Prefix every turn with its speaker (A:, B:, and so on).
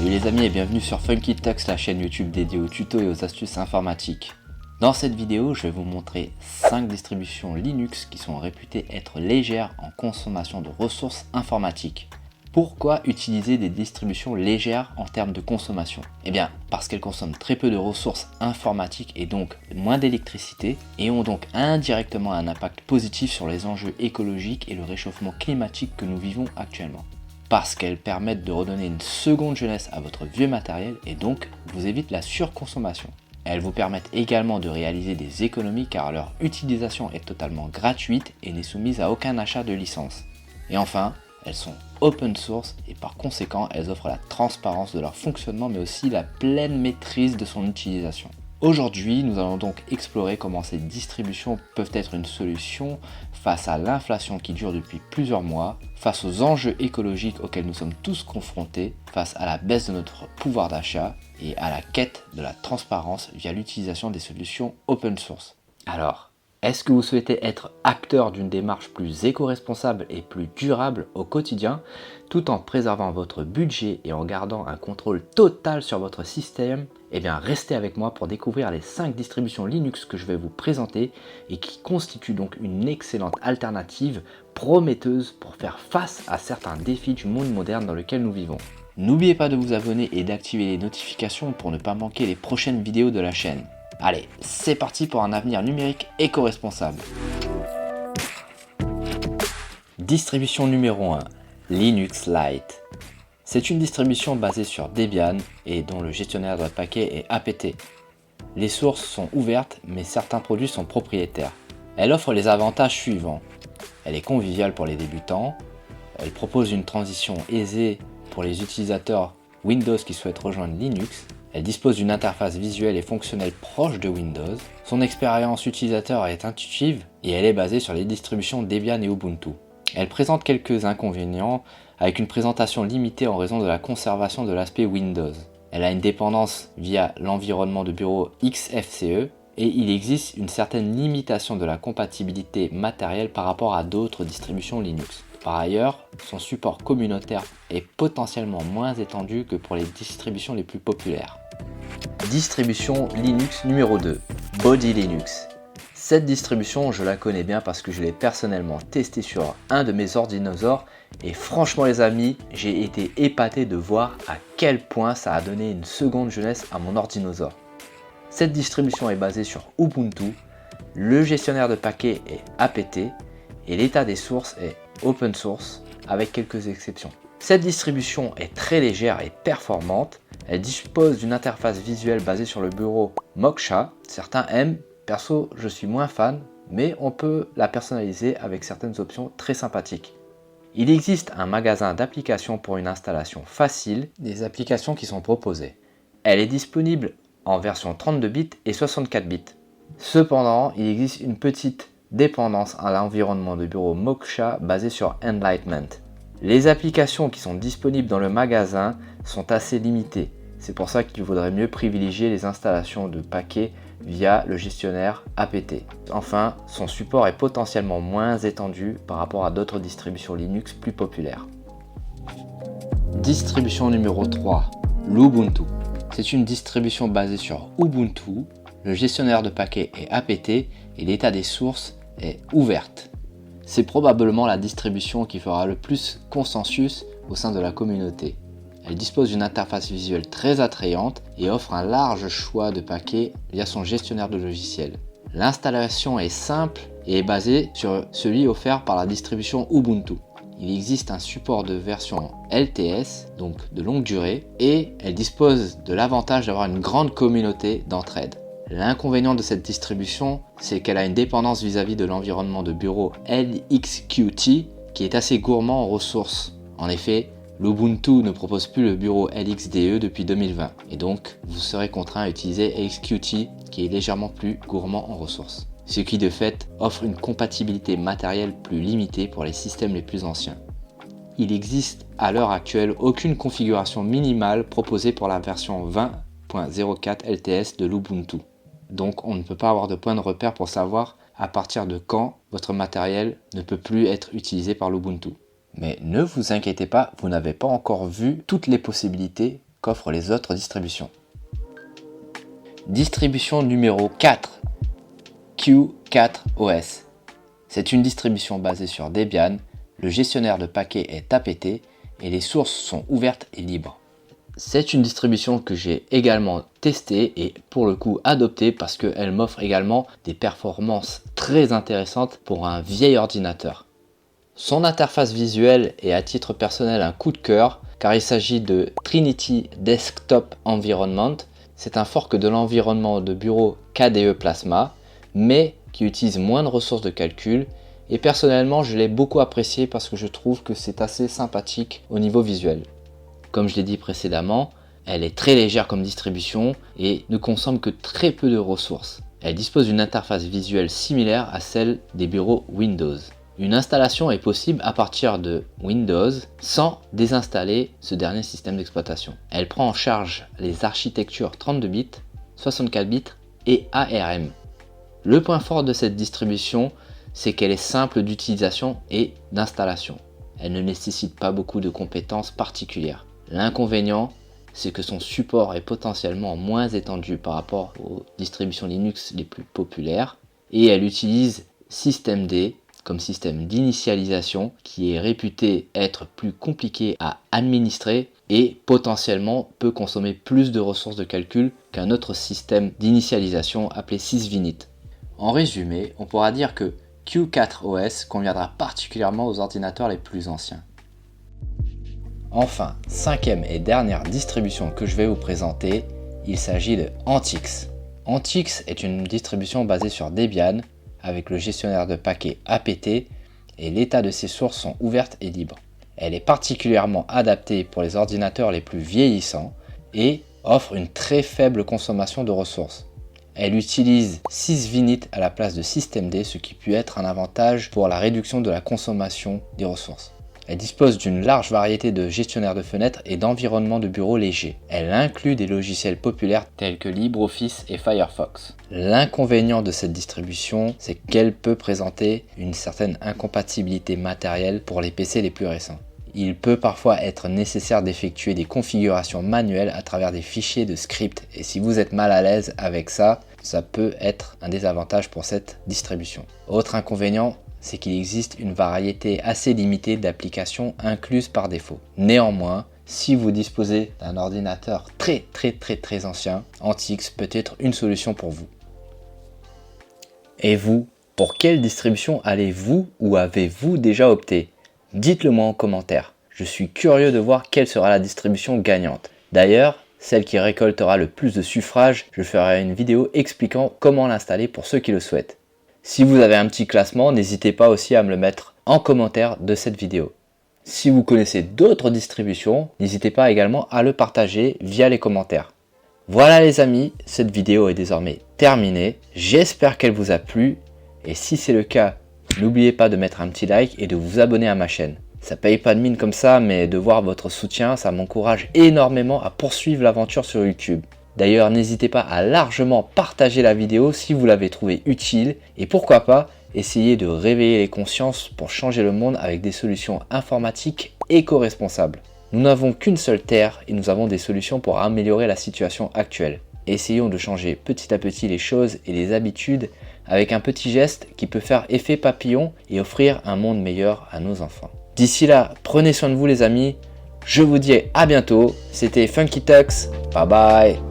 A: Salut les amis et bienvenue sur Funky Tux, la chaîne YouTube dédiée aux tutos et aux astuces informatiques. Dans cette vidéo, je vais vous montrer 5 distributions Linux qui sont réputées être légères en consommation de ressources informatiques. Pourquoi utiliser des distributions légères en termes de consommation? Eh bien, parce qu'elles consomment très peu de ressources informatiques et donc moins d'électricité et ont donc indirectement un impact positif sur les enjeux écologiques et le réchauffement climatique que nous vivons actuellement. Parce qu'elles permettent de redonner une seconde jeunesse à votre vieux matériel et donc vous évitent la surconsommation. Elles vous permettent également de réaliser des économies car leur utilisation est totalement gratuite et n'est soumise à aucun achat de licence. Et enfin, elles sont open source et par conséquent elles offrent la transparence de leur fonctionnement mais aussi la pleine maîtrise de son utilisation. Aujourd'hui, nous allons donc explorer comment ces distributions peuvent être une solution face à l'inflation qui dure depuis plusieurs mois, face aux enjeux écologiques auxquels nous sommes tous confrontés, face à la baisse de notre pouvoir d'achat et à la quête de la transparence via l'utilisation des solutions open source. Alors, est-ce que vous souhaitez être acteur d'une démarche plus éco-responsable et plus durable au quotidien, tout en préservant votre budget et en gardant un contrôle total sur votre système? Eh bien, restez avec moi pour découvrir les 5 distributions Linux que je vais vous présenter et qui constituent donc une excellente alternative prometteuse pour faire face à certains défis du monde moderne dans lequel nous vivons. N'oubliez pas de vous abonner et d'activer les notifications pour ne pas manquer les prochaines vidéos de la chaîne. Allez, c'est parti pour un avenir numérique éco-responsable. Distribution numéro 1, Linux Lite. C'est une distribution basée sur Debian et dont le gestionnaire de paquets est apt. Les sources sont ouvertes mais certains produits sont propriétaires. Elle offre les avantages suivants. Elle est conviviale pour les débutants. Elle propose une transition aisée pour les utilisateurs Windows qui souhaitent rejoindre Linux. Elle dispose d'une interface visuelle et fonctionnelle proche de Windows. Son expérience utilisateur est intuitive et elle est basée sur les distributions Debian et Ubuntu. Elle présente quelques inconvénients avec une présentation limitée en raison de la conservation de l'aspect Windows. Elle a une dépendance via l'environnement de bureau XFCE et il existe une certaine limitation de la compatibilité matérielle par rapport à d'autres distributions Linux. Par ailleurs, son support communautaire est potentiellement moins étendu que pour les distributions les plus populaires. Distribution Linux numéro 2, Body Linux. Cette distribution, je la connais bien parce que je l'ai personnellement testée sur un de mes ordinateurs et franchement les amis, j'ai été épaté de voir à quel point ça a donné une seconde jeunesse à mon ordinateur. Cette distribution est basée sur Ubuntu, le gestionnaire de paquets est apt et l'état des sources est open source avec quelques exceptions. Cette distribution est très légère et performante. Elle dispose d'une interface visuelle basée sur le bureau Moksha. Certains aiment, perso je suis moins fan, mais on peut la personnaliser avec certaines options très sympathiques. Il existe un magasin d'applications pour une installation facile des applications qui sont proposées. Elle est disponible en version 32 bits et 64 bits. Cependant, il existe une petite dépendance à l'environnement de bureau Moksha basé sur Enlightenment. Les applications qui sont disponibles dans le magasin sont assez limitées. C'est pour ça qu'il vaudrait mieux privilégier les installations de paquets via le gestionnaire apt. Enfin, son support est potentiellement moins étendu par rapport à d'autres distributions Linux plus populaires. Distribution numéro 3, l'Ubuntu. C'est une distribution basée sur Ubuntu, le gestionnaire de paquets est apt et l'état des sources est ouverte. C'est probablement la distribution qui fera le plus consensus au sein de la communauté. Elle dispose d'une interface visuelle très attrayante et offre un large choix de paquets via son gestionnaire de logiciels. L'installation est simple et est basée sur celui offert par la distribution Ubuntu. Il existe un support de version LTS, donc de longue durée, et elle dispose de l'avantage d'avoir une grande communauté d'entraide. L'inconvénient de cette distribution, c'est qu'elle a une dépendance vis-à-vis de l'environnement de bureau LXQT qui est assez gourmand en ressources. En effet, l'Ubuntu ne propose plus le bureau LXDE depuis 2020 et donc vous serez contraint à utiliser LXQT qui est légèrement plus gourmand en ressources. Ce qui de fait offre une compatibilité matérielle plus limitée pour les systèmes les plus anciens. Il existe à l'heure actuelle aucune configuration minimale proposée pour la version 20.04 LTS de l'Ubuntu. Donc on ne peut pas avoir de point de repère pour savoir à partir de quand votre matériel ne peut plus être utilisé par l'Ubuntu. Mais ne vous inquiétez pas, vous n'avez pas encore vu toutes les possibilités qu'offrent les autres distributions. Distribution numéro 4, Q4OS. C'est une distribution basée sur Debian, le gestionnaire de paquets est apt et les sources sont ouvertes et libres. C'est une distribution que j'ai également testée et pour le coup adoptée parce qu'elle m'offre également des performances très intéressantes pour un vieil ordinateur. Son interface visuelle est à titre personnel un coup de cœur car il s'agit de Trinity Desktop Environment. C'est un fork de l'environnement de bureau KDE Plasma mais qui utilise moins de ressources de calcul et personnellement je l'ai beaucoup apprécié parce que je trouve que c'est assez sympathique au niveau visuel. Comme je l'ai dit précédemment, elle est très légère comme distribution et ne consomme que très peu de ressources. Elle dispose d'une interface visuelle similaire à celle des bureaux Windows. Une installation est possible à partir de Windows sans désinstaller ce dernier système d'exploitation. Elle prend en charge les architectures 32 bits, 64 bits et ARM. Le point fort de cette distribution, c'est qu'elle est simple d'utilisation et d'installation. Elle ne nécessite pas beaucoup de compétences particulières. L'inconvénient, c'est que son support est potentiellement moins étendu par rapport aux distributions Linux les plus populaires et elle utilise systemd comme système d'initialisation qui est réputé être plus compliqué à administrer et potentiellement peut consommer plus de ressources de calcul qu'un autre système d'initialisation appelé sysvinit. En résumé, on pourra dire que Q4OS conviendra particulièrement aux ordinateurs les plus anciens. Enfin, cinquième et dernière distribution que je vais vous présenter, il s'agit de Antix. Antix est une distribution basée sur Debian avec le gestionnaire de paquets apt et l'état de ses sources sont ouvertes et libres. Elle est particulièrement adaptée pour les ordinateurs les plus vieillissants et offre une très faible consommation de ressources. Elle utilise sysvinit à la place de systemd, ce qui peut être un avantage pour la réduction de la consommation des ressources. Elle dispose d'une large variété de gestionnaires de fenêtres et d'environnements de bureau légers. Elle inclut des logiciels populaires tels que LibreOffice et Firefox. L'inconvénient de cette distribution, c'est qu'elle peut présenter une certaine incompatibilité matérielle pour les PC les plus récents. Il peut parfois être nécessaire d'effectuer des configurations manuelles à travers des fichiers de script et si vous êtes mal à l'aise avec ça, ça peut être un désavantage pour cette distribution. Autre inconvénient, c'est qu'il existe une variété assez limitée d'applications incluses par défaut. Néanmoins, si vous disposez d'un ordinateur très ancien, Antix peut être une solution pour vous. Et vous, pour quelle distribution allez-vous ou avez-vous déjà opté? Dites-le moi en commentaire. Je suis curieux de voir quelle sera la distribution gagnante. D'ailleurs, celle qui récoltera le plus de suffrages, je ferai une vidéo expliquant comment l'installer pour ceux qui le souhaitent. Si vous avez un petit classement, n'hésitez pas aussi à me le mettre en commentaire de cette vidéo. Si vous connaissez d'autres distributions, n'hésitez pas également à le partager via les commentaires. Voilà les amis, cette vidéo est désormais terminée. J'espère qu'elle vous a plu et si c'est le cas, n'oubliez pas de mettre un petit like et de vous abonner à ma chaîne. Ça paye pas de mine comme ça, mais de voir votre soutien, ça m'encourage énormément à poursuivre l'aventure sur YouTube. D'ailleurs, n'hésitez pas à largement partager la vidéo si vous l'avez trouvée utile et pourquoi pas essayer de réveiller les consciences pour changer le monde avec des solutions informatiques éco-responsables. Nous n'avons qu'une seule Terre et nous avons des solutions pour améliorer la situation actuelle. Essayons de changer petit à petit les choses et les habitudes avec un petit geste qui peut faire effet papillon et offrir un monde meilleur à nos enfants. D'ici là, prenez soin de vous les amis. Je vous dis à bientôt. C'était Funky Tux. Bye bye.